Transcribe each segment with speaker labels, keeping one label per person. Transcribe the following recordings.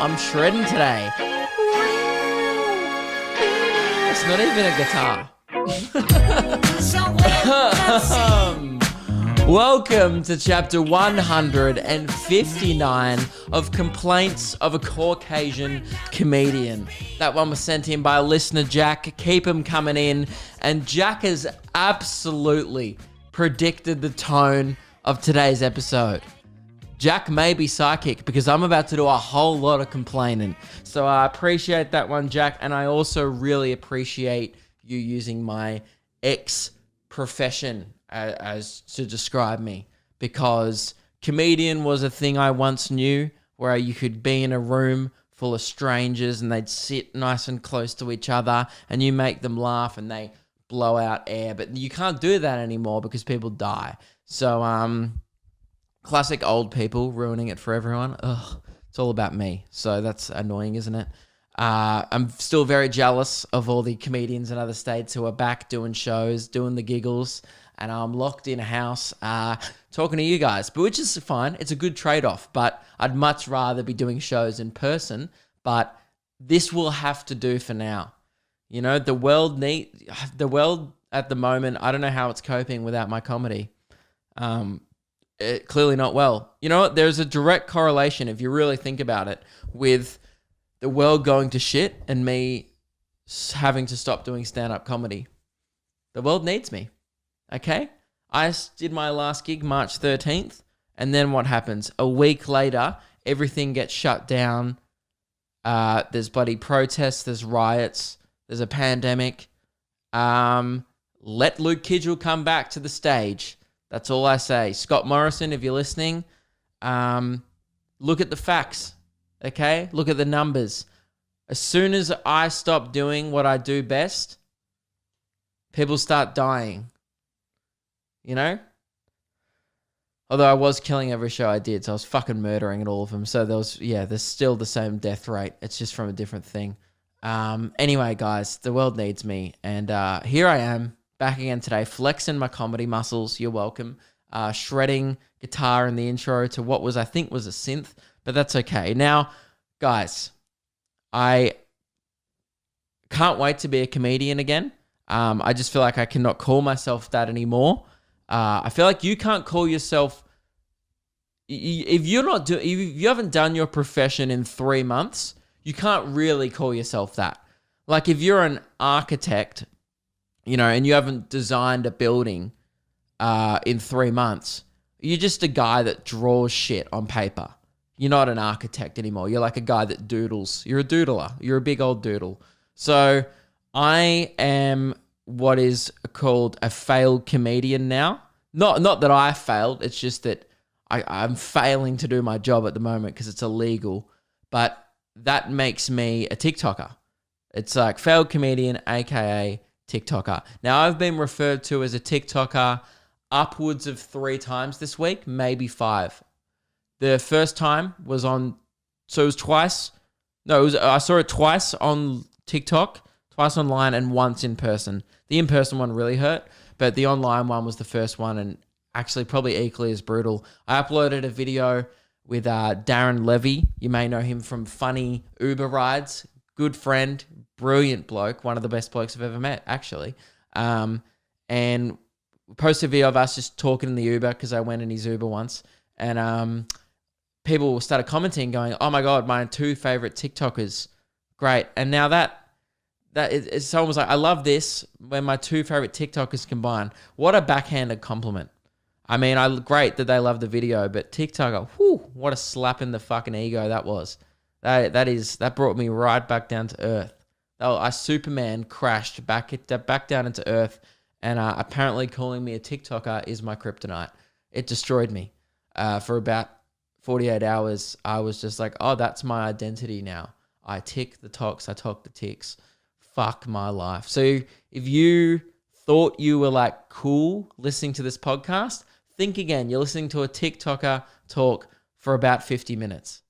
Speaker 1: I'm shredding today. It's not even a guitar. Welcome to chapter 159 of Complaints of a Caucasian Comedian. That one was sent in by listener Jack. Keep him coming in. And Jack has absolutely predicted the tone of today's episode. Jack may be psychic because I'm about to do a whole lot of complaining. So I appreciate that one, Jack. And I also really appreciate you using my profession as to describe me, because comedian was a thing I once knew, where you could be in a room full of strangers and they'd sit nice and close to each other and you make them laugh and they blow out air. But you can't do that anymore because people die. So, classic old people ruining it for everyone. Ugh, it's all about me. So that's annoying, isn't it? I'm still very jealous of all the comedians in other states who are back doing shows, doing the giggles, and I'm locked in a house talking to you guys, but which is fine. It's a good trade-off, but I'd much rather be doing shows in person, but this will have to do for now. You know, the world at the moment, I don't know how it's coping without my comedy. Clearly not well. You know what? There's a direct correlation, if you really think about it, with the world going to shit and me having to stop doing stand-up comedy. The world needs me. Okay? I did my last gig March 13th, and then what happens? A week later, everything gets shut down. There's bloody protests, there's riots, there's a pandemic. Let Luke Kidgell come back to the stage. That's all I say. Scott Morrison, if you're listening, look at the facts, okay? Look at the numbers. As soon as I stop doing what I do best, people start dying, you know? Although I was killing every show I did, so I was fucking murdering at all of them. So there's still the same death rate. It's just from a different thing. Anyway, guys, the world needs me. And here I am. Back again today, flexing my comedy muscles. You're welcome. Shredding guitar in the intro to what I think was a synth, but that's okay. Now, guys, I can't wait to be a comedian again. I just feel like I cannot call myself that anymore. I feel like you can't call yourself, if you haven't done your profession in 3 months, you can't really call yourself that. Like if you're an architect, you know, and you haven't designed a building in 3 months, you're just a guy that draws shit on paper. You're not an architect anymore. You're like a guy that doodles. You're a doodler. You're a big old doodle. So I am what is called a failed comedian now. Not that I failed. It's just that I'm failing to do my job at the moment because it's illegal. But that makes me a TikToker. It's like failed comedian, aka TikToker. Now, I've been referred to as a TikToker upwards of 3 times this week, maybe 5. The first time was it was twice. No, I saw it twice on TikTok, twice online, and once in person. The in-person one really hurt, but the online one was the first one, and actually probably equally as brutal. I uploaded a video with Darren Levy. You may know him from funny Uber rides. Good friend, brilliant bloke, one of the best blokes I've ever met, actually. And posted a video of us just talking in the Uber because I went in his Uber once. And people started commenting going, oh my God, my 2 favorite TikTokers. Great. And now someone was like, I love this when my 2 favorite TikTokers combine. What a backhanded compliment. I mean, great that they love the video, but TikToker, whew, what a slap in the fucking ego that was. That brought me right back down to earth. I Superman crashed back down into earth, and apparently calling me a TikToker is my kryptonite. It destroyed me. For about 48 hours, I was just like, oh, that's my identity now. I tick the talks, I talk the ticks. Fuck my life. So if you thought you were like cool listening to this podcast, think again. You're listening to a TikToker talk for about 50 minutes.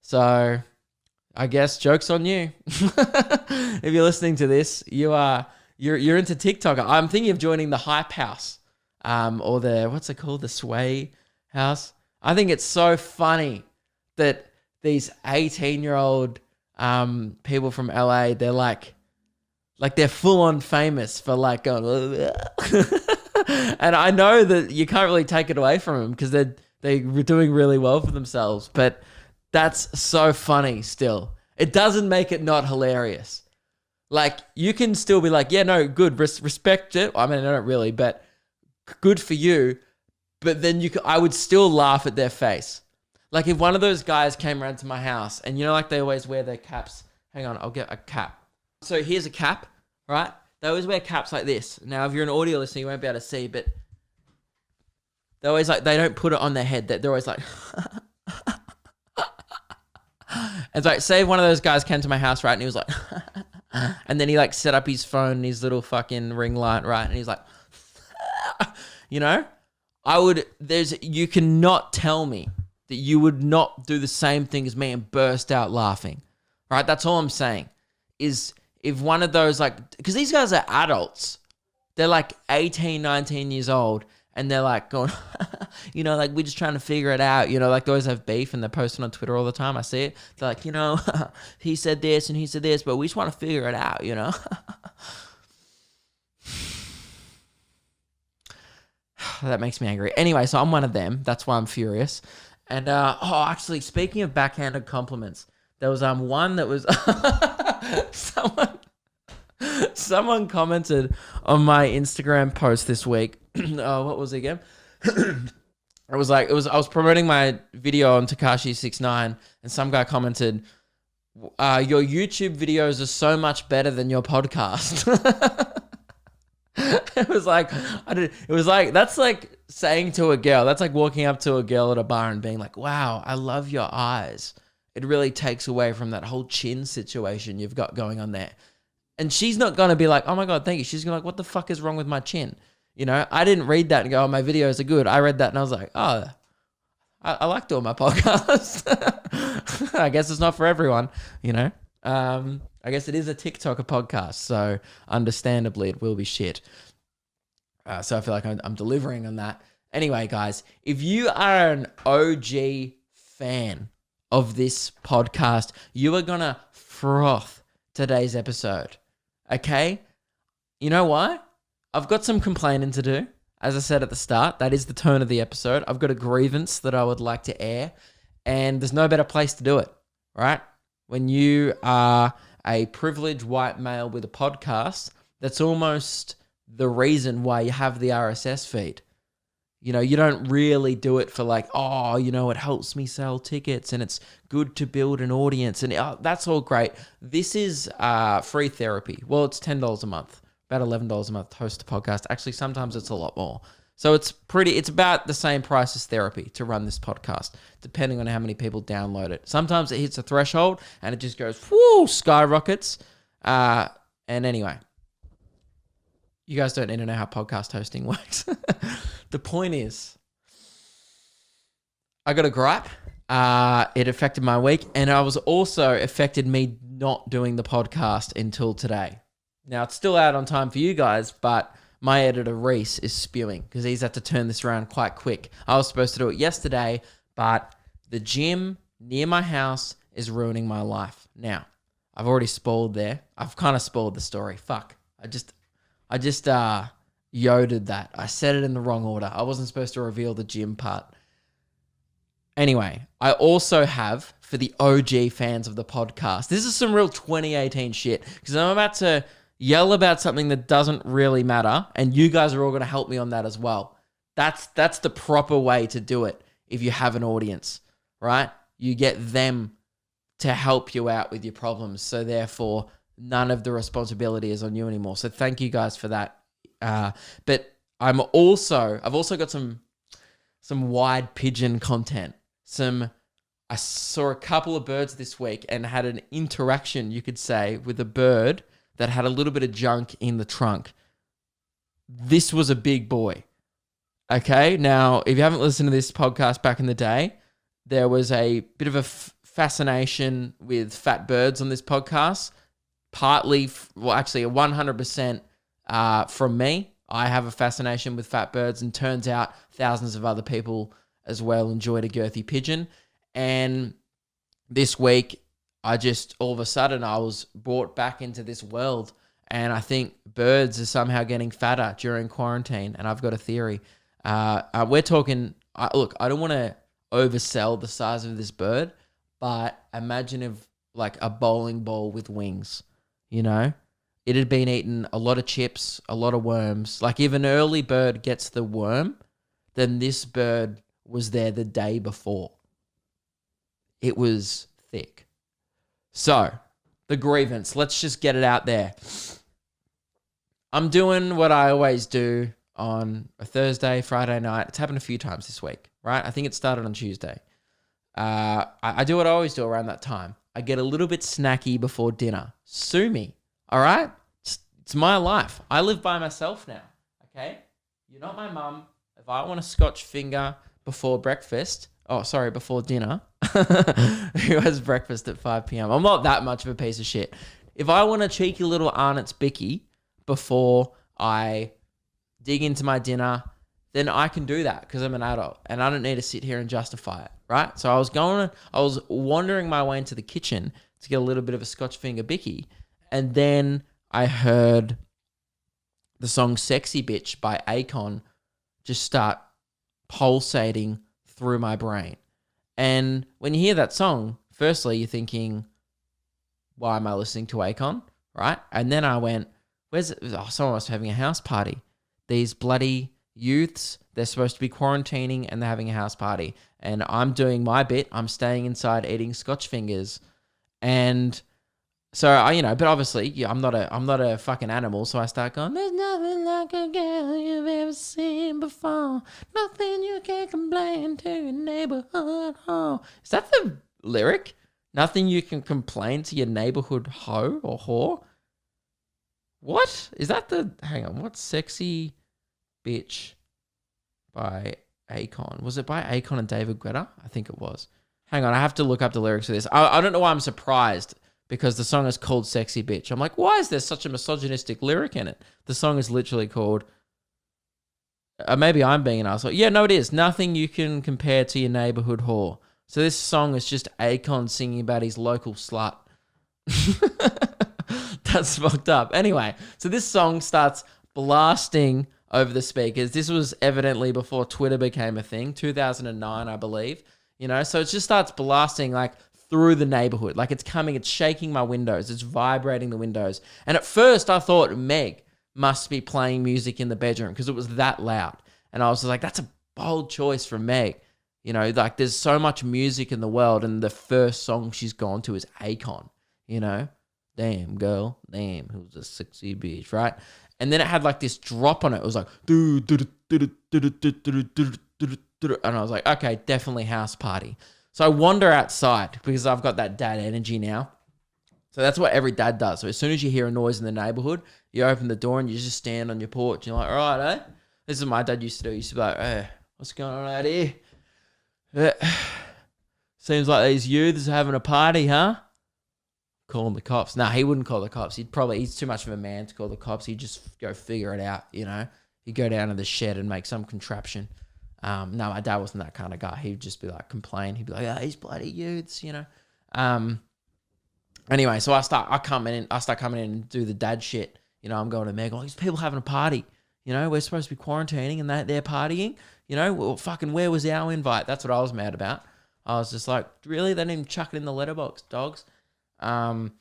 Speaker 1: So I guess joke's on you. If you're listening to this, you're into TikToker. I'm thinking of joining the Hype House, or what's it called? The Sway House. I think it's so funny that these 18-year-old people from LA, they're like they're full on famous for like going, and I know that you can't really take it away from them because they're doing really well for themselves, but that's so funny still. It doesn't make it not hilarious. Like, you can still be like, yeah, no, good, respect it. I mean, I don't really, but good for you. But then I would still laugh at their face. Like, if one of those guys came around to my house and, you know, like they always wear their caps. Hang on, I'll get a cap. So here's a cap, right? They always wear caps like this. Now, if you're an audio listener, you won't be able to see, but they always like, they don't put it on their head. They're always like, and so, like, say if one of those guys came to my house, right, and he was like, and then he like set up his phone and his little fucking ring light, right, and he's like, you know, you cannot tell me that you would not do the same thing as me and burst out laughing, right? That's all I'm saying is if one of those, like, because these guys are adults, they're like 18, 19 years old, and they're like going, you know, like, we're just trying to figure it out. You know, like, they always have beef and they're posting on Twitter all the time. I see it. They're like, you know, he said this and he said this, but we just want to figure it out, you know? That makes me angry. Anyway, so I'm one of them. That's why I'm furious. And, actually, speaking of backhanded compliments, there was one that was someone commented on my Instagram post this week. What was it again? I was promoting my video on Tekashi 6ix9ine, and some guy commented, your YouTube videos are so much better than your podcast. It was like, that's like saying to a girl, that's like walking up to a girl at a bar and being like, wow, I love your eyes. It really takes away from that whole chin situation you've got going on there. And she's not going to be like, oh my God, thank you. She's going to be like, what the fuck is wrong with my chin? You know, I didn't read that and go, oh, my videos are good. I read that and I was like, oh, I like doing my podcast. I guess it's not for everyone, you know. I guess it is a TikToker podcast, so understandably it will be shit. So I feel like I'm delivering on that. Anyway, guys, if you are an OG fan of this podcast, you are going to froth today's episode, okay? You know why? I've got some complaining to do. As I said at the start, that is the tone of the episode. I've got a grievance that I would like to air, and there's no better place to do it, right? When you are a privileged white male with a podcast, that's almost the reason why you have the RSS feed. You know, you don't really do it for like, oh, you know, it helps me sell tickets and it's good to build an audience, and that's all great. This is free therapy. Well, it's $10 a month. About $11 a month to host a podcast. Actually, sometimes it's a lot more. So it's about the same price as therapy to run this podcast, depending on how many people download it. Sometimes it hits a threshold and it just goes, whoo, skyrockets. And anyway, you guys don't need to know how podcast hosting works. The point is, I got a gripe. It affected my week, and it was also affected me not doing the podcast until today. Now, it's still out on time for you guys, but my editor, Reese, is spewing because he's had to turn this around quite quick. I was supposed to do it yesterday, but the gym near my house is ruining my life. Now, I've already spoiled there. I've kind of spoiled the story. Fuck. I just yoded that. I said it in the wrong order. I wasn't supposed to reveal the gym part. Anyway, I also have, for the OG fans of the podcast, this is some real 2018 shit because I'm about to yell about something that doesn't really matter, and you guys are all going to help me on that as well. That's the proper way to do it if you have an audience, right? You get them to help you out with your problems, so therefore none of the responsibility is on you anymore. So thank you guys for that. But I've also got some wide pigeon content. I saw a couple of birds this week and had an interaction, you could say, with a bird that had a little bit of junk in the trunk. This was a big boy. Okay, now, if you haven't listened to this podcast back in the day, there was a bit of a fascination with fat birds on this podcast. Partly, actually 100% from me. I have a fascination with fat birds, and turns out thousands of other people as well enjoyed a girthy pigeon. And this week, I just, all of a sudden, I was brought back into this world. And I think birds are somehow getting fatter during quarantine. And I've got a theory. We're talking, look, I don't want to oversell the size of this bird, but imagine if like a bowling ball with wings, you know? It had been eating a lot of chips, a lot of worms. Like if an early bird gets the worm, then this bird was there the day before. It was thick. So, the grievance, let's just get it out there. I'm doing what I always do on a Thursday, Friday night. It's happened a few times this week, right? I think it started on Tuesday. I do what I always do around that time. I get a little bit snacky before dinner. Sue me, all right? It's my life. I live by myself now, okay? You're not my mum. If I want a Scotch finger before before dinner, who has breakfast at 5 p.m. I'm not that much of a piece of shit. If I want a cheeky little Arnott's Bicky before I dig into my dinner, then I can do that because I'm an adult and I don't need to sit here and justify it, right? So I was wandering my way into the kitchen to get a little bit of a Scotch finger Bicky, and then I heard the song Sexy Bitch by Akon just start pulsating through my brain. And when you hear that song, firstly, you're thinking, why am I listening to Akon, right? And then I went, someone was having a house party. These bloody youths, they're supposed to be quarantining and they're having a house party. And I'm doing my bit. I'm staying inside eating Scotch fingers. And so, but obviously, I'm not a fucking animal. So I start going, there's nothing like a girl you've ever seen before. Nothing you can complain to your neighborhood hoe. Is that the lyric? Nothing you can complain to your neighborhood hoe or whore? What? Is that hang on, what's Sexy Bitch by Akon? Was it by Akon and David Guetta? I think it was. Hang on, I have to look up the lyrics of this. I don't know why I'm surprised, because the song is called Sexy Bitch. I'm like, why is there such a misogynistic lyric in it? The song is literally called, maybe I'm being an asshole. Yeah, no, it is. Nothing you can compare to your neighborhood whore. So this song is just Akon singing about his local slut. That's fucked up. Anyway, so this song starts blasting over the speakers. This was evidently before Twitter became a thing, 2009, I believe. So it just starts blasting like through the neighborhood. Like it's shaking my windows. It's vibrating the windows. And at first I thought Meg must be playing music in the bedroom because it was that loud. And I was like, that's a bold choice from Meg. Like there's so much music in the world and the first song she's gone to is Akon, Damn, girl. Damn, who's a sexy bitch, right? And then it had like this drop on it. It was like, and I was like, okay, definitely house party. So I wander outside because I've got that dad energy now. So that's what every dad does. So as soon as you hear a noise in the neighborhood, you open the door and you just stand on your porch. You're like, all right, eh? This is what my dad used to do. He used to be like, hey, what's going on out here? Seems like these youths are having a party, huh? Calling the cops. Nah, he wouldn't call the cops. He's too much of a man to call the cops. He'd just go figure it out, He'd go down to the shed and make some contraption. No, my dad wasn't that kind of guy. He'd just be like, complain. He'd be like, oh, these bloody youths, Anyway, so I start coming in and do the dad shit. I'm going to Meg, these people having a party. We're supposed to be quarantining and they're partying. Well, fucking where was our invite? That's what I was mad about. I was just like, really? They didn't even chuck it in the letterbox, dogs. And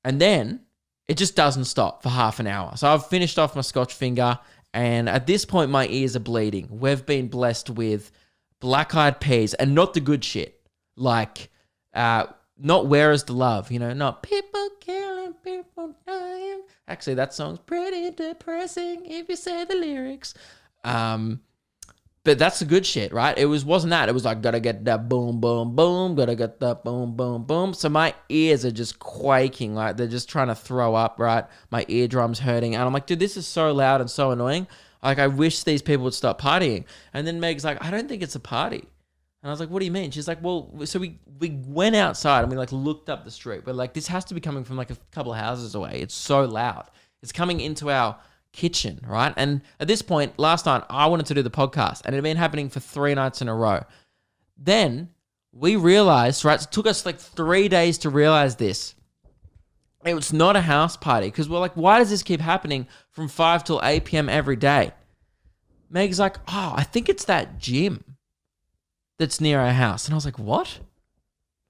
Speaker 1: then it just doesn't stop for half an hour. So I've finished off my Scotch finger, and at this point my ears are bleeding. We've been blessed with Black Eyed Peas, and not the good shit. Like, not Where Is the Love, not people killing, people dying. Actually, that song's pretty depressing if you say the lyrics. But that's the good shit, right? Wasn't that. It was like, gotta get that boom, boom, boom. Gotta get that boom, boom, boom. So my ears are just quaking. Like they're just trying to throw up, right? My eardrum's hurting. And I'm like, dude, this is so loud and so annoying. Like, I wish these people would stop partying. And then Meg's like, I don't think it's a party. And I was like, what do you mean? She's like, well, so we went outside and we like looked up the street. But like, this has to be coming from like a couple of houses away. It's so loud. It's coming into our kitchen, right? And at this point, last night, I wanted to do the podcast and it had been happening for 3 nights in a row. Then we realized, right? It took us like 3 days to realize this. It was not a house party because we're like, why does this keep happening from 5 till 8 p.m. every day? Meg's like, oh, I think it's that gym that's near our house. And I was like, what?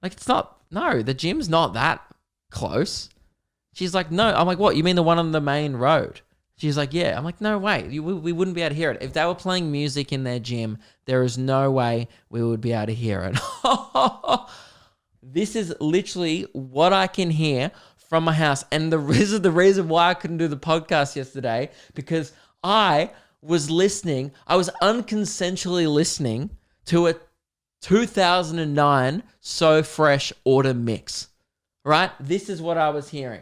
Speaker 1: Like, it's not, no, the gym's not that close. She's like, no. I'm like, what? You mean the one on the main road? She's like, yeah. I'm like, no way. We wouldn't be able to hear it. If they were playing music in their gym, there is no way we would be able to hear it. This is literally what I can hear from my house. And this is the reason why I couldn't do the podcast yesterday, because I was unconsensually listening to a 2009 So Fresh Autumn mix, right? This is what I was hearing.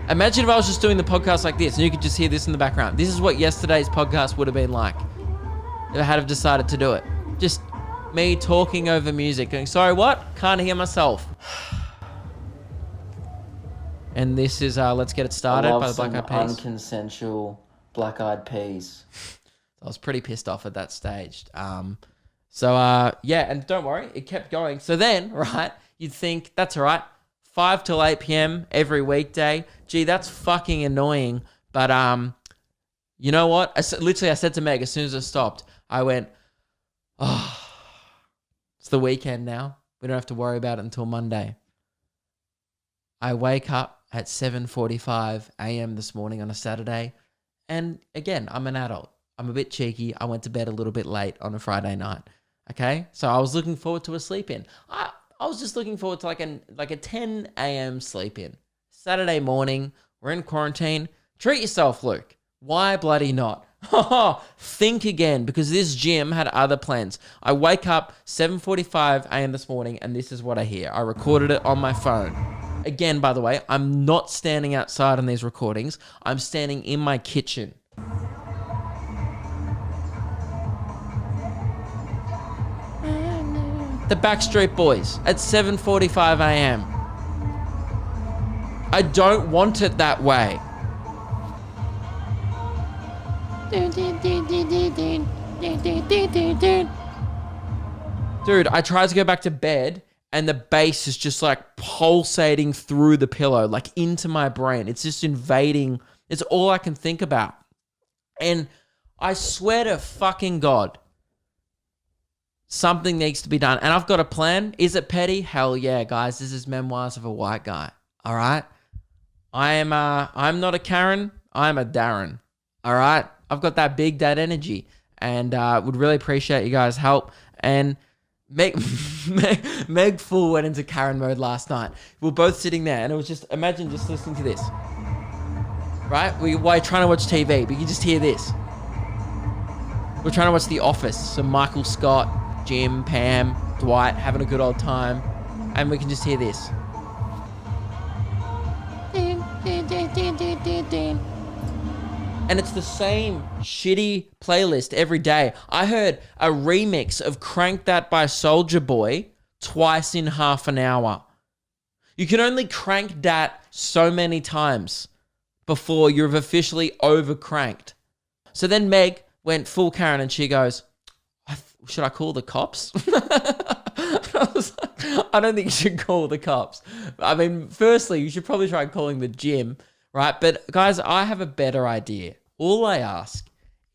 Speaker 1: Imagine if I was just doing the podcast like this and you could just hear this in the background. This is what yesterday's podcast would have been like if I had have decided to do it. Just me talking over music, going, sorry, what? Can't hear myself. And this is Let's Get It Started by the Black Eyed Peas.
Speaker 2: Unconsensual Black Eyed Peas.
Speaker 1: I was pretty pissed off at that stage. Yeah, and don't worry, it kept going. So then, right, you'd think, that's all right, 5 till 8 p.m. every weekday. Gee, that's fucking annoying. But you know what? I said to Meg, as soon as it stopped, I went, oh, it's the weekend now. We don't have to worry about it until Monday. I wake up at 7:45 a.m. this morning on a Saturday. And again, I'm an adult. I'm a bit cheeky. I went to bed a little bit late on a Friday night. Okay? So I was looking forward to a sleep in. I was just looking forward to like a 10 a.m. sleep in. Saturday morning, we're in quarantine. Treat yourself, Luke. Why bloody not? Think again, because this gym had other plans. I wake up 7:45 a.m. this morning and this is what I hear. I recorded it on my phone. Again, by the way, I'm not standing outside on these recordings. I'm standing in my kitchen. The Backstreet Boys at 7:45 a.m. I don't want it that way. Dude, I tried to go back to bed and the bass is just like pulsating through the pillow, like into my brain. It's just invading. It's all I can think about. And I swear to fucking God, something needs to be done. And I've got a plan. Is it petty? Hell yeah, guys. This is Memoirs of a White Guy. All right? I'm not a Karen. I'm a Darren. All right? I've got that big dad energy and would really appreciate you guys' help. And Meg full went into Karen mode last night. We were both sitting there and it was just, imagine just listening to this. Right? We're trying to watch TV, but you just hear this. We're trying to watch The Office. So Michael Scott, Jim, Pam, Dwight having a good old time. And we can just hear this. And it's the same shitty playlist every day. I heard a remix of Crank That by Soulja Boy twice in half an hour. You can only crank that so many times before you've officially overcranked. So then Meg went full Karen and she goes, should I call the cops? I was like, I don't think you should call the cops. I mean, firstly, you should probably try calling the gym, right? But guys, I have a better idea. All I ask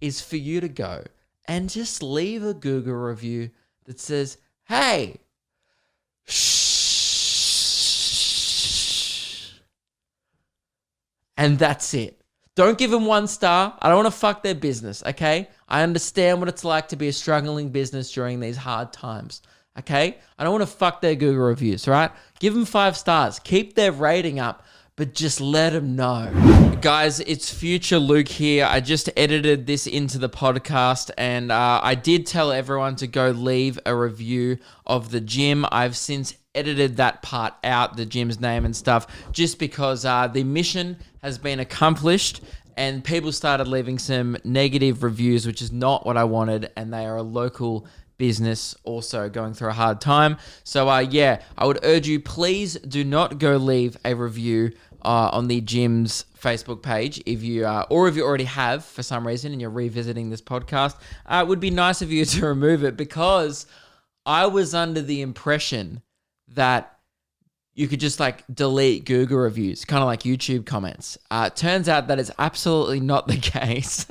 Speaker 1: is for you to go and just leave a Google review that says, hey, shh. And that's it. Don't give them 1 star. I don't want to fuck their business, okay? I understand what it's like to be a struggling business during these hard times, okay? I don't want to fuck their Google reviews, right? Give them 5 stars. Keep their rating up, but just let them know. Guys, it's future Luke here. I just edited this into the podcast and I did tell everyone to go leave a review of the gym. I've since edited that part out, the gym's name and stuff, just because the mission has been accomplished and people started leaving some negative reviews, which is not what I wanted, and they are a local business also going through a hard time. So I would urge you, please do not go leave a review on the gym's Facebook page if you or if you already have for some reason and you're revisiting this podcast. It would be nice of you to remove it, because I was under the impression that you could just like delete Google reviews, kind of like YouTube comments. It turns out that it's absolutely not the case,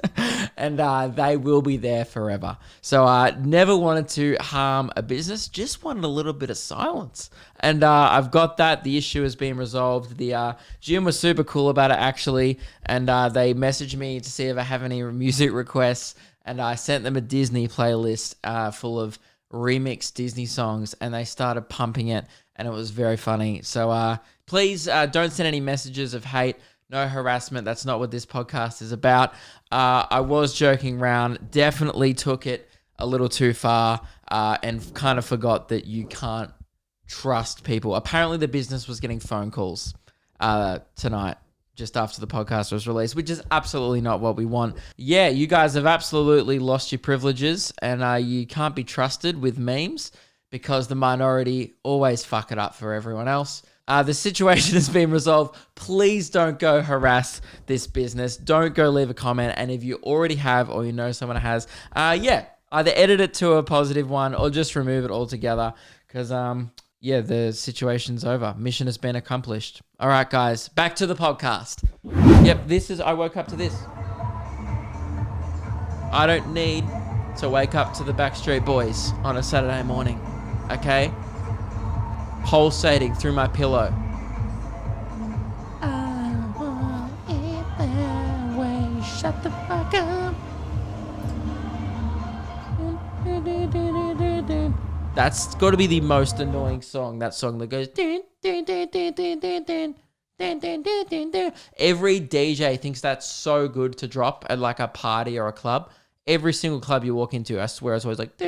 Speaker 1: and they will be there forever. So I never wanted to harm a business, just wanted a little bit of silence. And I've got that. The issue has been resolved. The gym was super cool about it, actually, and they messaged me to see if I have any music requests, and I sent them a Disney playlist full of remixed Disney songs, and they started pumping it. And it was very funny. So please don't send any messages of hate. No harassment. That's not what this podcast is about. I was joking around. Definitely took it a little too far and kind of forgot that you can't trust people. Apparently the business was getting phone calls tonight just after the podcast was released, which is absolutely not what we want. Yeah, you guys have absolutely lost your privileges, and you can't be trusted with memes, because the minority always fuck it up for everyone else. The situation has been resolved. Please don't go harass this business. Don't go leave a comment. And if you already have, or you know someone has, either edit it to a positive one or just remove it altogether, because the situation's over. Mission has been accomplished. All right, guys, back to the podcast. Yep, I woke up to this. I don't need to wake up to the Backstreet Boys on a Saturday morning. Okay? Pulsating through my pillow. I want it that way. Shut the fuck up. That's got to be the most annoying song. That song that goes... Every DJ thinks that's so good to drop at like a party or a club. Every single club you walk into, I swear it's always like...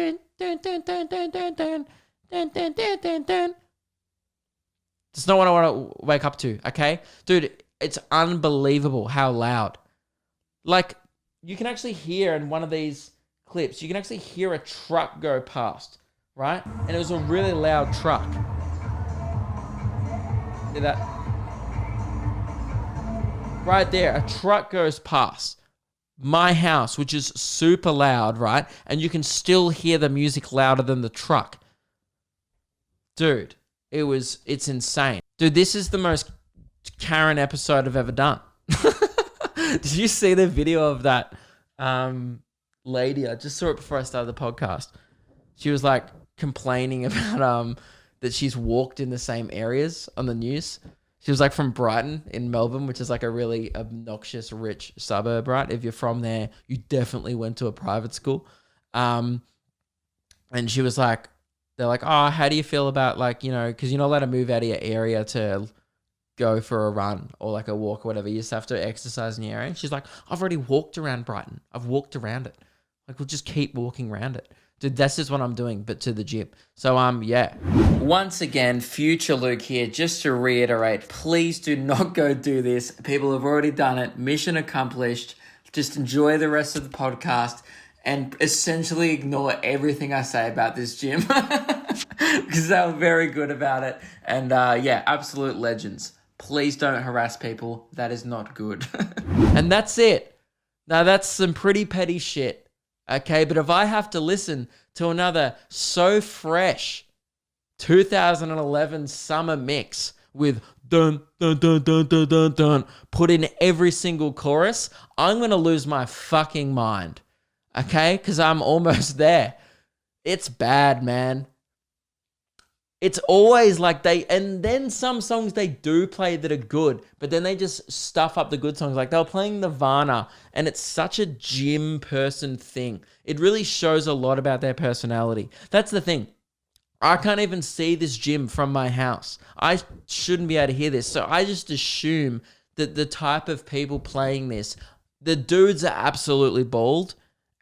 Speaker 1: It's not what I want to wake up to, okay? Dude, it's unbelievable how loud. Like, you can actually hear in one of these clips, you can actually hear a truck go past, right? And it was a really loud truck. Hear that? Right there, a truck goes past my house, which is super loud, right? And you can still hear the music louder than the truck. Dude, it's insane. Dude, this is the most Karen episode I've ever done. Did you see the video of that lady? I just saw it before I started the podcast. She was like complaining about that she's walked in the same areas on the news. She was like from Brighton in Melbourne, which is like a really obnoxious, rich suburb, right? If you're from there, you definitely went to a private school. And she was like, they're like, oh, how do you feel about like, you know, because you're not allowed to move out of your area to go for a run or like a walk or whatever. You just have to exercise in your area. And she's like, I've already walked around Brighton. I've walked around it. Like, we'll just keep walking around it. Dude, that's just what I'm doing, but to the gym. So, yeah. Once again, future Luke here, just to reiterate, please do not go do this. People have already done it. Mission accomplished. Just enjoy the rest of the podcast and essentially ignore everything I say about this gym because they were very good about it. And, absolute legends. Please don't harass people. That is not good. And that's it. Now, that's some pretty petty shit. Okay, but if I have to listen to another so fresh 2011 summer mix with dun dun dun dun dun dun dun put in every single chorus, I'm going to lose my fucking mind. Okay, because I'm almost there. It's bad, man. It's always like and then some songs they do play that are good, but then they just stuff up the good songs. Like they were playing Nirvana, and it's such a gym person thing. It really shows a lot about their personality. That's the thing. I can't even see this gym from my house. I shouldn't be able to hear this. So I just assume that the type of people playing this, the dudes are absolutely bald,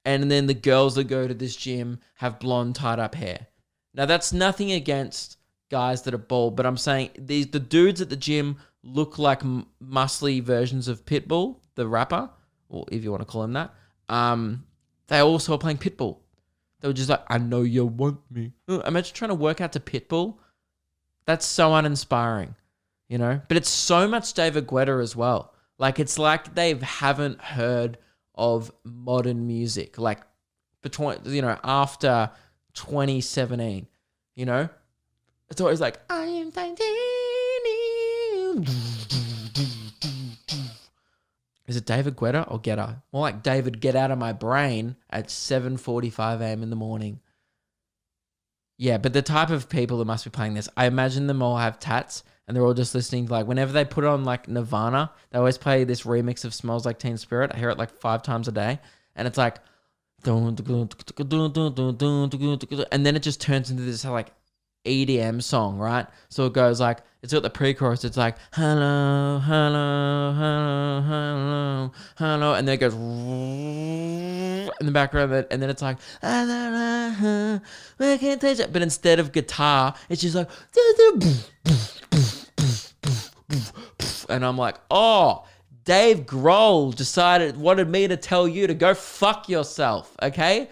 Speaker 1: and then the girls that go to this gym have blonde tied up hair. Now, that's nothing against guys that are bald, but I'm saying the dudes at the gym look like muscly versions of Pitbull, the rapper, or if you want to call him that. They also are playing Pitbull. They were just like, I know you want me. Imagine trying to work out to Pitbull. That's so uninspiring, you know? But it's so much David Guetta as well. Like, it's like they haven't heard of modern music, like, between, you know, after 2017, you know? It's always like, I am titanium. Is it David Guetta or Guetta? More like David, get out of my brain at 7:45 a.m. in the morning. Yeah, but the type of people that must be playing this, I imagine them all have tats and they're all just listening to, like, whenever they put on like Nirvana, they always play this remix of Smells Like Teen Spirit. I hear it like 5 times a day. And it's like, and then it just turns into this like EDM song, right? So it goes like, it's got the pre-chorus, it's like, hello, hello, hello, hello, hello, and then it goes in the background, and then it's like, I can't touch it. But instead of guitar, it's just like, and I'm like, oh, Dave Grohl wanted me to tell you to go fuck yourself, okay?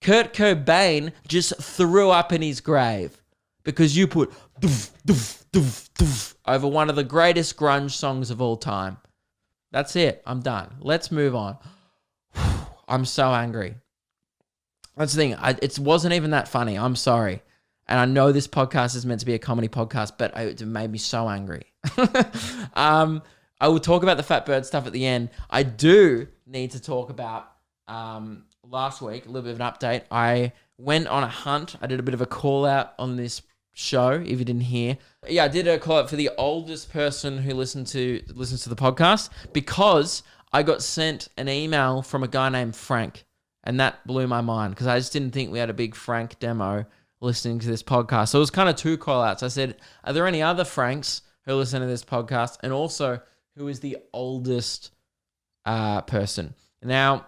Speaker 1: Kurt Cobain just threw up in his grave because you put doof, doof, doof, doof over one of the greatest grunge songs of all time. That's it. I'm done. Let's move on. I'm so angry. That's the thing. It wasn't even that funny. I'm sorry. And I know this podcast is meant to be a comedy podcast, but it made me so angry. I will talk about the Fat Bird stuff at the end. I do need to talk about last week, a little bit of an update. I went on a hunt. I did a bit of a call out on this show, if you didn't hear. Yeah, I did a call out for the oldest person who listens to the podcast, because I got sent an email from a guy named Frank, and that blew my mind because I just didn't think we had a big Frank demo listening to this podcast. So it was kind of 2 call outs. I said, are there any other Franks who listen to this podcast? And also, who is the oldest person? Now,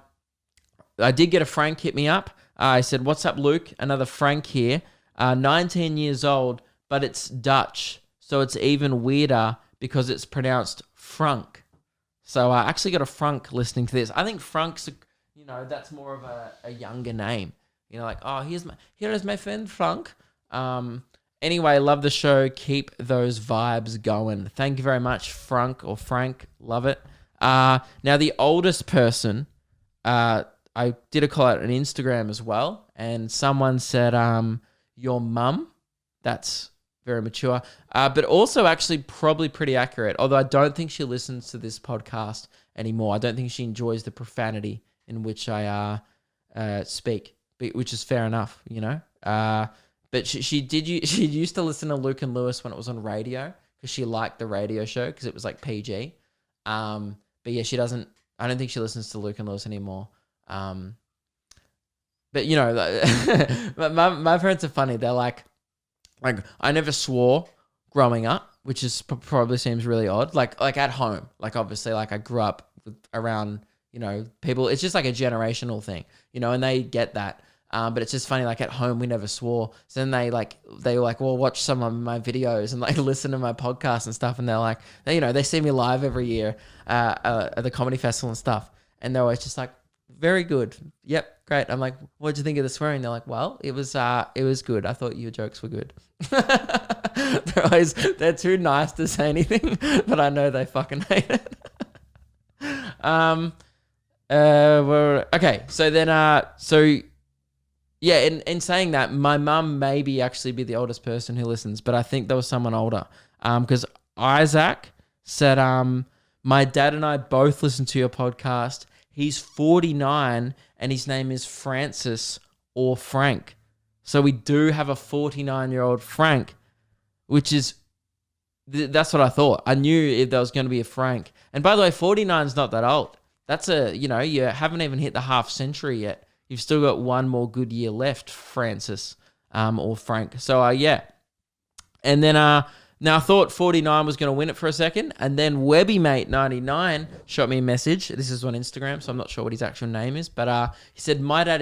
Speaker 1: I did get a Frank hit me up. I said, what's up, Luke? Another Frank here. 19 years old, but it's Dutch. So it's even weirder because it's pronounced Frank. So I actually got a Frank listening to this. I think Frank's, you know, that's more of a younger name. You know, like, oh, here is my friend Frank. Anyway, love the show. Keep those vibes going. Thank you very much, Frank or Frank. Love it. Now, the oldest person, I did a call out on Instagram as well, and someone said, your mum. That's very mature, but also actually probably pretty accurate, although I don't think she listens to this podcast anymore. I don't think she enjoys the profanity in which I speak, which is fair enough, you know. But she used to listen to Luke and Lewis when it was on radio because she liked the radio show because it was like PG. But yeah, she doesn't. I don't think she listens to Luke and Lewis anymore. But you know, my parents are funny. They're like I never swore growing up, which is probably seems really odd. Like at home, like obviously, like I grew up around, you know, people. It's just like a generational thing, you know, and they get that. But it's just funny, like at home we never swore. So then they were like, well, watch some of my videos and like listen to my podcast and stuff. And they're like, they see me live every year at the comedy festival and stuff. And they're always just like, very good. Yep, great. I'm like, what'd you think of the swearing? They're like, well, it was good. I thought your jokes were good. They're too nice to say anything, but I know they fucking hate it. Okay, so then yeah, in saying that, my mum maybe actually be the oldest person who listens, but I think there was someone older. Because Isaac said, my dad and I both listen to your podcast. He's 49 and his name is Francis or Frank. So we do have a 49-year-old Frank, which is, that's what I thought. I knew if there was going to be a Frank. And by the way, 49 is not that old. That's you haven't even hit the half century yet. You've still got one more good year left, Francis or Frank. So, yeah. And then now I thought 49 was going to win it for a second. And then WebbyMate99 shot me a message. This is on Instagram, so I'm not sure what his actual name is. But he said, my dad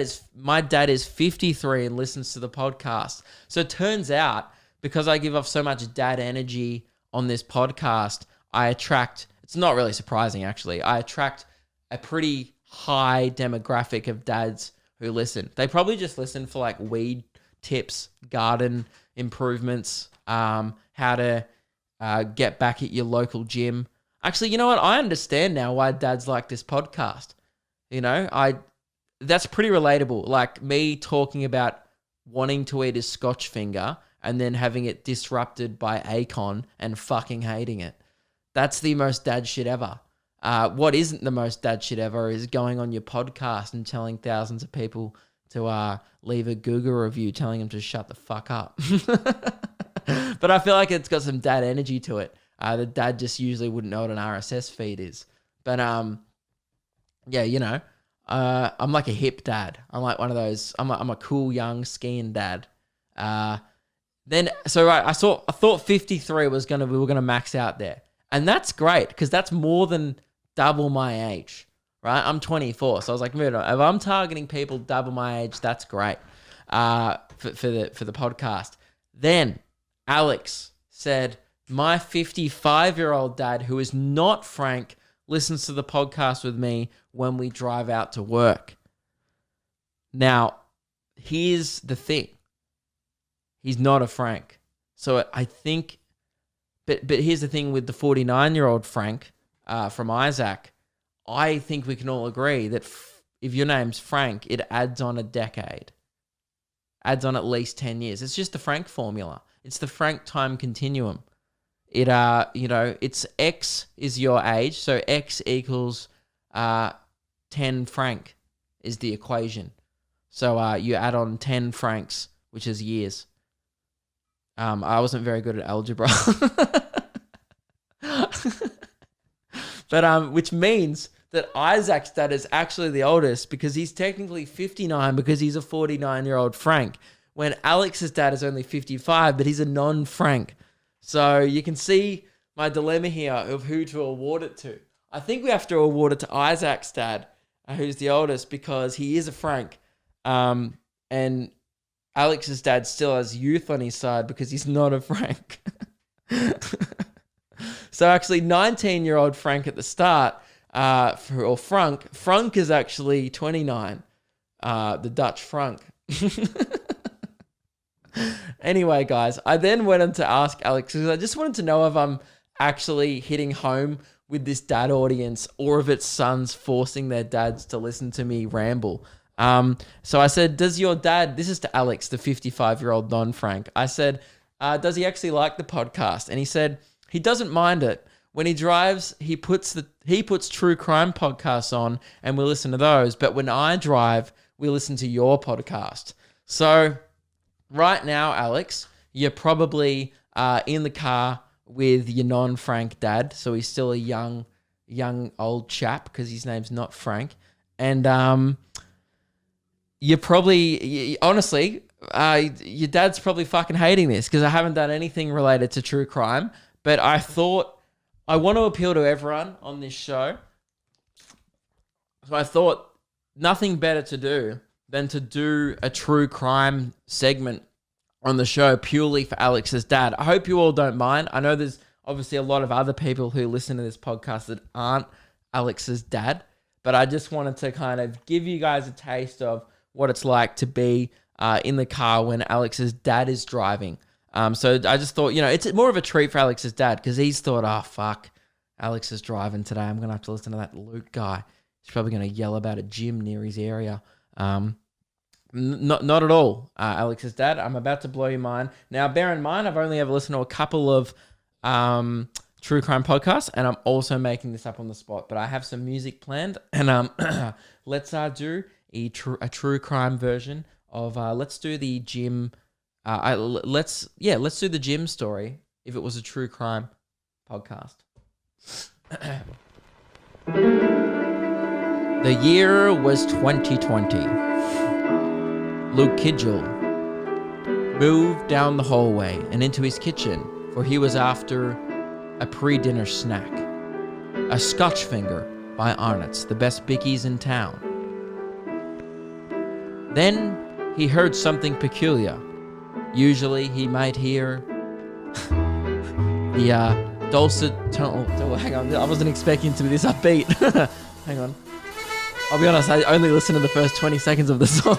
Speaker 1: is 53 and listens to the podcast. So it turns out, because I give off so much dad energy on this podcast, I attract, it's not really surprising actually, I attract a pretty high demographic of dads who listen. They probably just listen for like weed tips, garden improvements, how to get back at your local gym. Actually, you know what? I understand now why dads like this podcast. You know, that's pretty relatable. Like me talking about wanting to eat a Scotch finger and then having it disrupted by Akon and fucking hating it. That's the most dad shit ever. What isn't the most dad shit ever is going on your podcast and telling thousands of people to leave a Google review telling them to shut the fuck up. But I feel like it's got some dad energy to it. The dad just usually wouldn't know what an RSS feed is. But yeah, you know, I'm like a hip dad. I'm like one of those. I'm a cool young skiing dad. Then I thought 53 we were gonna max out there, and that's great because that's more than double my age, right? I'm 24, so I was like, if I'm targeting people double my age, that's great. For the podcast. Then Alex said, my 55-year-old dad, who is not Frank, listens to the podcast with me when we drive out to work. Now, here's the thing. He's not a Frank. So I think, but here's the thing with the 49-year-old Frank from Isaac. I think we can all agree that if your name's Frank, it adds on a decade. Adds on at least 10 years. It's just the Frank formula. It's the Frank time continuum. It, it's X is your age. So X equals 10 Frank is the equation. So you add on 10 Franks, which is years. I wasn't very good at algebra. But which means that Isaac's dad is actually the oldest because he's technically 59 because he's a 49-year-old Frank, when Alex's dad is only 55, but he's a non-Frank. So you can see my dilemma here of who to award it to. I think we have to award it to Isaac's dad, who's the oldest, because he is a Frank. And Alex's dad still has youth on his side because he's not a Frank. So actually 19-year-old Frank at the start, Frank is actually 29, the Dutch Frank. Anyway, guys, I then went on to ask Alex because I just wanted to know if I'm actually hitting home with this dad audience or if it's sons forcing their dads to listen to me ramble. So I said, does your dad, this is to Alex, the 55-year-old non-Frank. I said, does he actually like the podcast? And he said, he doesn't mind it. When he drives, he puts true crime podcasts on and we listen to those. But when I drive, we listen to your podcast. So right now, Alex, you're probably in the car with your non-Frank dad. So he's still a young old chap because his name's not Frank. And you're probably, honestly, your dad's probably fucking hating this because I haven't done anything related to true crime. But I thought I want to appeal to everyone on this show. So I thought nothing better to do than to do a true crime segment on the show purely for Alex's dad. I hope you all don't mind. I know there's obviously a lot of other people who listen to this podcast that aren't Alex's dad, but I just wanted to kind of give you guys a taste of what it's like to be in the car when Alex's dad is driving. So I just thought, it's more of a treat for Alex's dad because he's thought, oh, fuck, Alex is driving today. I'm going to have to listen to that Luke guy. He's probably going to yell about a gym near his area. Not at all, Alex's dad. I'm about to blow your mind. Now, bear in mind, I've only ever listened to a couple of true crime podcasts, and I'm also making this up on the spot. But I have some music planned, and let's do a true crime version of let's do the gym. Let's do the gym story if it was a true crime podcast. The year was 2020. Luke Kidgell moved down the hallway and into his kitchen, for he was after a pre-dinner snack. A Scotch finger by Arnott's, the best bickies in town. Then he heard something peculiar. Usually he might hear the dulcet tone. Oh, hang on, I wasn't expecting to be this upbeat. Hang on. I'll be honest, I only listened to the first 20 seconds of the song.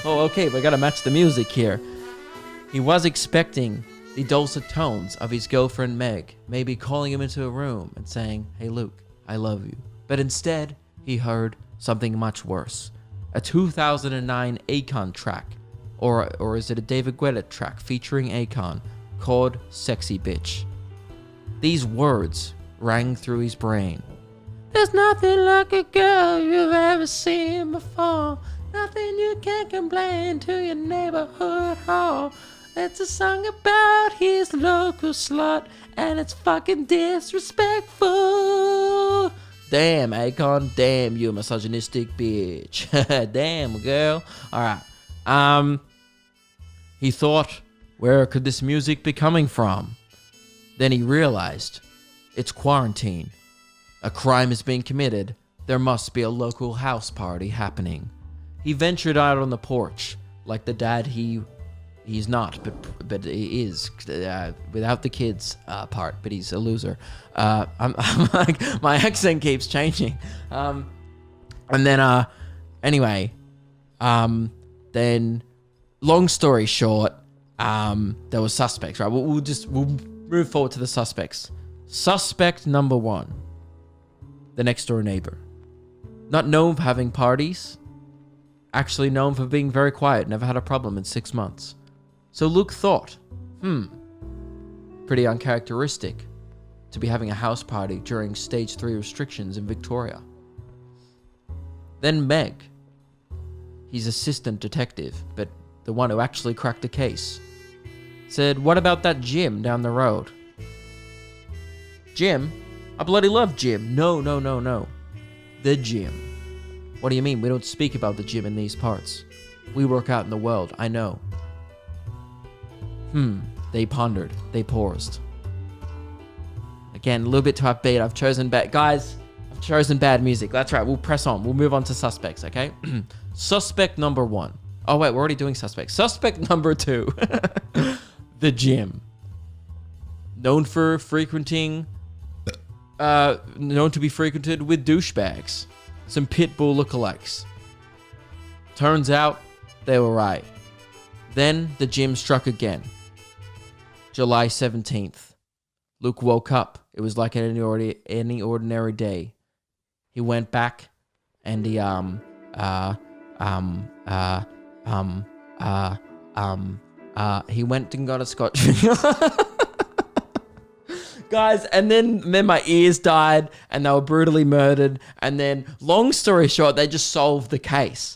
Speaker 1: Oh, okay, we gotta match the music here. He was expecting the dulcet tones of his girlfriend Meg, maybe calling him into a room and saying, "Hey Luke, I love you." But instead, he heard something much worse. A 2009 Akon track, or is it a David Guetta track featuring Akon, called Sexy Bitch. These words rang through his brain. There's nothing like a girl you've ever seen before. Nothing you can complain to your neighborhood hall. It's a song about his local slut, and it's fucking disrespectful. Damn, Akon, damn, you misogynistic bitch. Damn, girl. Alright. He thought, where could this music be coming from? Then he realized, it's quarantine. A crime is being committed. There must be a local house party happening. He ventured out on the porch, like the dad he's not, but he is, without the kids part, but he's a loser. I'm like, my accent keeps changing. And then, anyway, then, long story short, there was suspects, right? We'll move forward to the suspects. Suspect number 1, the next door neighbor. Not known for having parties, actually known for being very quiet, never had a problem in 6 months. So Luke thought, pretty uncharacteristic to be having a house party during stage 3 restrictions in Victoria. Then Meg, his assistant detective, but the one who actually cracked the case, said, what about that gym down the road? Gym? I bloody love gym. No. The gym. What do you mean? We don't speak about the gym in these parts. We work out in the world, I know. They pondered. They paused. Again, a little bit too upbeat. I've chosen bad... Guys, I've chosen bad music. That's right. We'll press on. We'll move on to suspects, okay? Suspect number 1. Oh, wait. We're already doing suspects. Suspect number 2. The gym. Known to be frequented with douchebags. Some pit bull lookalikes. Turns out, they were right. Then the gym struck again. July 17th. Luke woke up. It was like any ordinary day. He went back and he he went and got a scotch finger. Guys, and then my ears died and they were brutally murdered. And then, long story short, they just solved the case.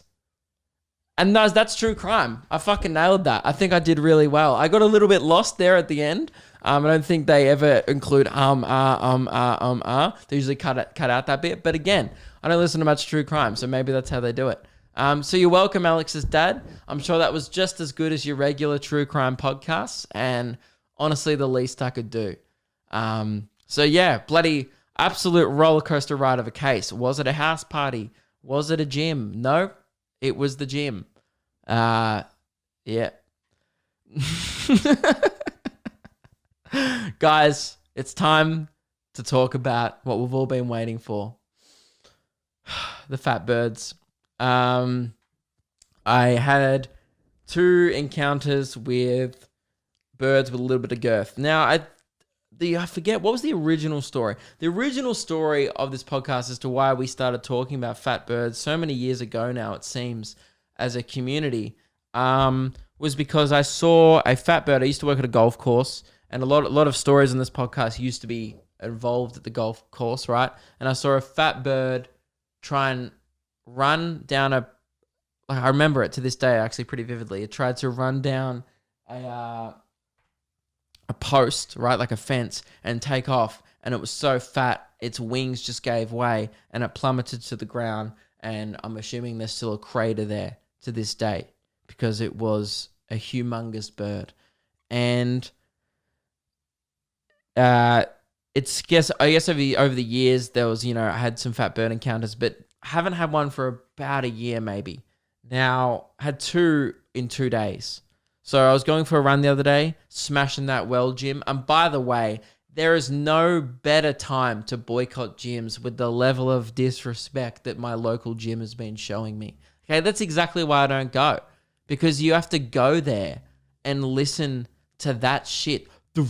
Speaker 1: And that's true crime. I fucking nailed that. I think I did really well. I got a little bit lost there at the end. I don't think they ever include They usually cut out that bit. But again, I don't listen to much true crime, so maybe that's how they do it. So you're welcome, Alex's dad. I'm sure that was just as good as your regular true crime podcasts, and honestly, the least I could do. So yeah, bloody absolute roller coaster ride of a case. Was it a house party? Was it a gym? No, it was the gym. Yeah. Guys, it's time to talk about what we've all been waiting for. The fat birds. I had 2 encounters with birds with a little bit of girth. Now, I forget, what was the original story? The original story of this podcast as to why we started talking about fat birds so many years ago now, it seems, as a community, was because I saw a fat bird. I used to work at a golf course, and a lot of stories in this podcast used to be involved at the golf course, right? And I saw a fat bird try and run down I remember it to this day actually pretty vividly. It tried to run down a post, right, like a fence, and take off. And it was so fat, its wings just gave way and it plummeted to the ground. And I'm assuming there's still a crater there to this day because it was a humongous bird. And I guess over the years there was, I had some fat bird encounters, but I haven't had one for about a year maybe. Now, I had 2 in 2 days. So I was going for a run the other day, smashing that well gym. And by the way, There is no better time to boycott gyms with the level of disrespect that my local gym has been showing me. Okay, that's exactly why I don't go. Because you have to go there and listen to that shit. You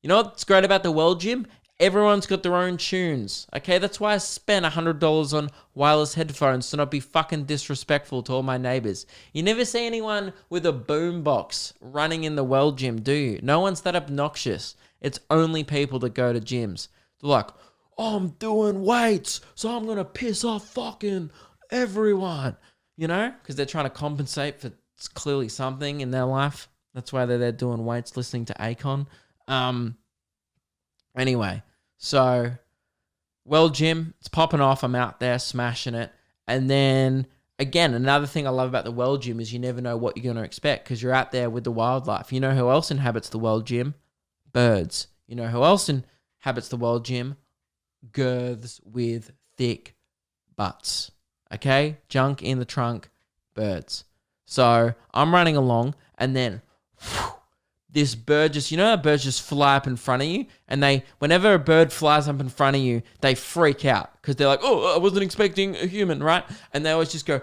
Speaker 1: know what's great about the World Gym? Everyone's got their own tunes. Okay, that's why I spent $100 on wireless headphones to not be fucking disrespectful to all my neighbors. You never see anyone with a boombox running in the World Gym, do you? No one's that obnoxious. It's only people that go to gyms. They're like, oh, I'm doing weights, so I'm going to piss off fucking everyone. You know? Because they're trying to compensate for clearly something in their life. That's why they're there doing weights, listening to Akon. Anyway, so World Gym, it's popping off. I'm out there smashing it. And then again, another thing I love about the World Gym is you never know what you're going to expect because you're out there with the wildlife. You know who else inhabits the World Gym? Birds. You know who else inhabits the World Gym? Girths with thick butts. Okay? Junk in the trunk, birds. So I'm running along and then this bird just, you know how birds just fly up in front of you? And whenever a bird flies up in front of you, they freak out because they're like, oh, I wasn't expecting a human, right? And they always just go,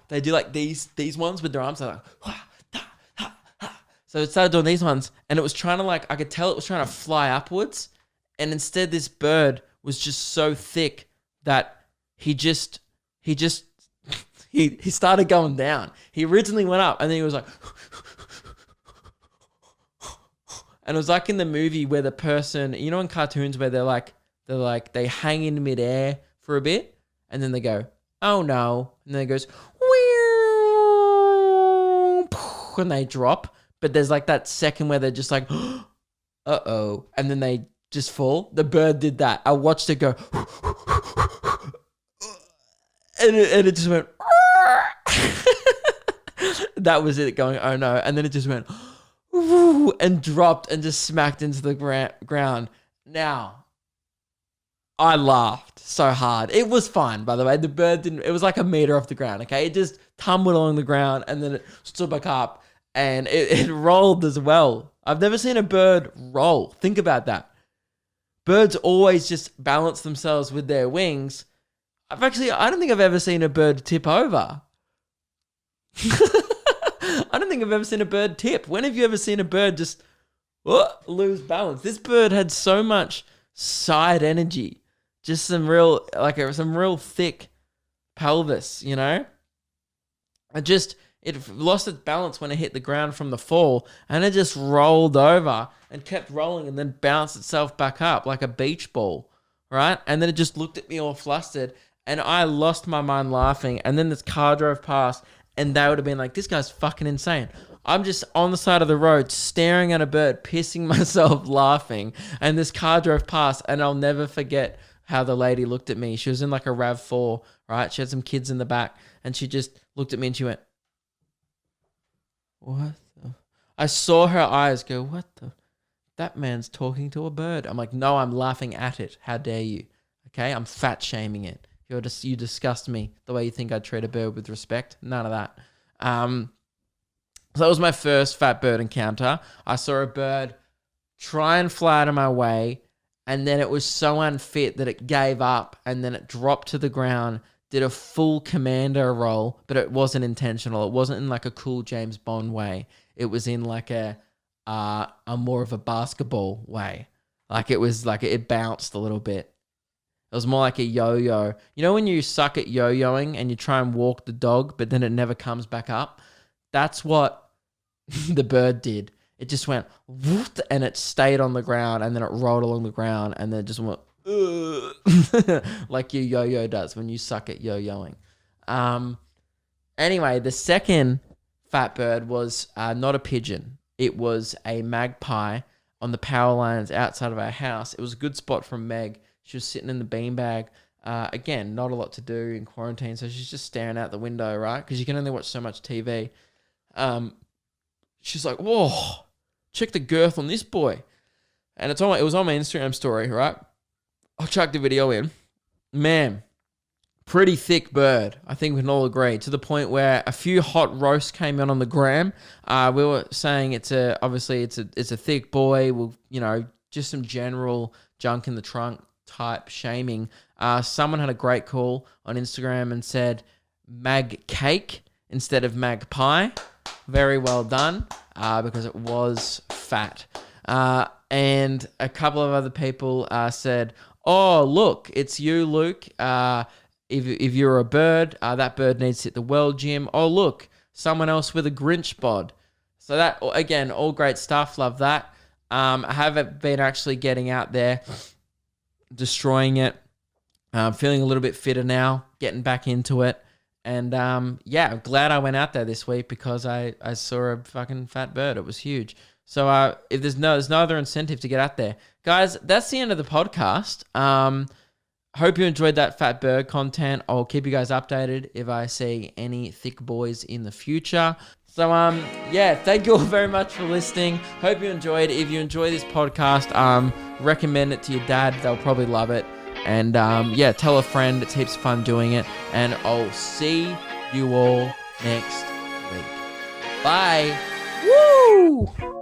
Speaker 1: they do like these ones with their arms. They're like, so it started doing these ones and it was trying to I could tell it was trying to fly upwards. And instead this bird was just so thick that he started going down. He originally went up and then he was like, and it was like in the movie where the person, you know in cartoons where they hang in midair for a bit and then they go, oh no. And then it goes, and they drop. But there's like that second where they're just like, uh-oh. And then they just fall. The bird did that. I watched it go, and it just went, that was it going, oh no. And then it just went, and dropped and just smacked into the ground. Now, I laughed so hard. It was fine, by the way. The bird it was like a meter off the ground, okay? It just tumbled along the ground and then it stood back up and it rolled as well. I've never seen a bird roll. Think about that. Birds always just balance themselves with their wings. I don't think I've ever seen a bird tip over. I don't think I've ever seen a bird tip. When have you ever seen a bird just lose balance? This bird had so much side energy. Just some real thick pelvis, you know? It lost its balance when it hit the ground from the fall and it just rolled over and kept rolling and then bounced itself back up like a beach ball, right? And then it just looked at me all flustered and I lost my mind laughing. And then this car drove past and they would have been like, this guy's fucking insane. I'm just on the side of the road staring at a bird, pissing myself laughing. And this car drove past and I'll never forget how the lady looked at me. She was in like a RAV4, right? She had some kids in the back and she just looked at me and she went, what the? I saw her eyes go, what the? That man's talking to a bird. I'm like, no, I'm laughing at it. How dare you? Okay, I'm fat shaming it. You disgust me the way you think I'd treat a bird with respect. None of that. So that was my first fat bird encounter. I saw a bird try and fly out of my way, and then it was so unfit that it gave up, and then it dropped to the ground, did a full commando roll, but it wasn't intentional. It wasn't in like a cool James Bond way. It was in like a more of a basketball way. Like it was like it bounced a little bit. It was more like a yo-yo. You know when you suck at yo-yoing and you try and walk the dog, but then it never comes back up? That's what the bird did. It just went, whoop, and it stayed on the ground, and then it rolled along the ground, and then it just went, like your yo-yo does when you suck at yo-yoing. Anyway, the second fat bird was not a pigeon. It was a magpie on the power lines outside of our house. It was a good spot from Meg. She was sitting in the beanbag. Again, not a lot to do in quarantine, so she's just staring out the window, right? Because you can only watch so much TV. She's like, whoa, check the girth on this boy. And it was on my Instagram story, right? I'll chuck the video in. Man, pretty thick bird. I think we can all agree, to the point where a few hot roasts came in on the gram. We were saying it's a thick boy. Well, just some general junk in the trunk type shaming. Someone had a great call on Instagram and said mag cake instead of magpie. Very well done, because it was fat. And a couple of other people said, "Oh, look, it's you, Luke. If you're a bird, that bird needs to hit the world gym. Oh, look, someone else with a Grinch bod." So that, again, all great stuff. Love that. I haven't been actually getting out there, destroying it. Feeling a little bit fitter now, getting back into it. And I'm glad I went out there this week because I saw a fucking fat bird. It was huge. So if there's no other incentive to get out there. Guys, that's the end of the podcast. Hope you enjoyed that fat bird content. I'll keep you guys updated if I see any thick boys in the future. So, thank you all very much for listening. Hope you enjoyed. If you enjoy this podcast, recommend it to your dad. They'll probably love it. And, tell a friend. It's heaps of fun doing it. And I'll see you all next week. Bye. Woo!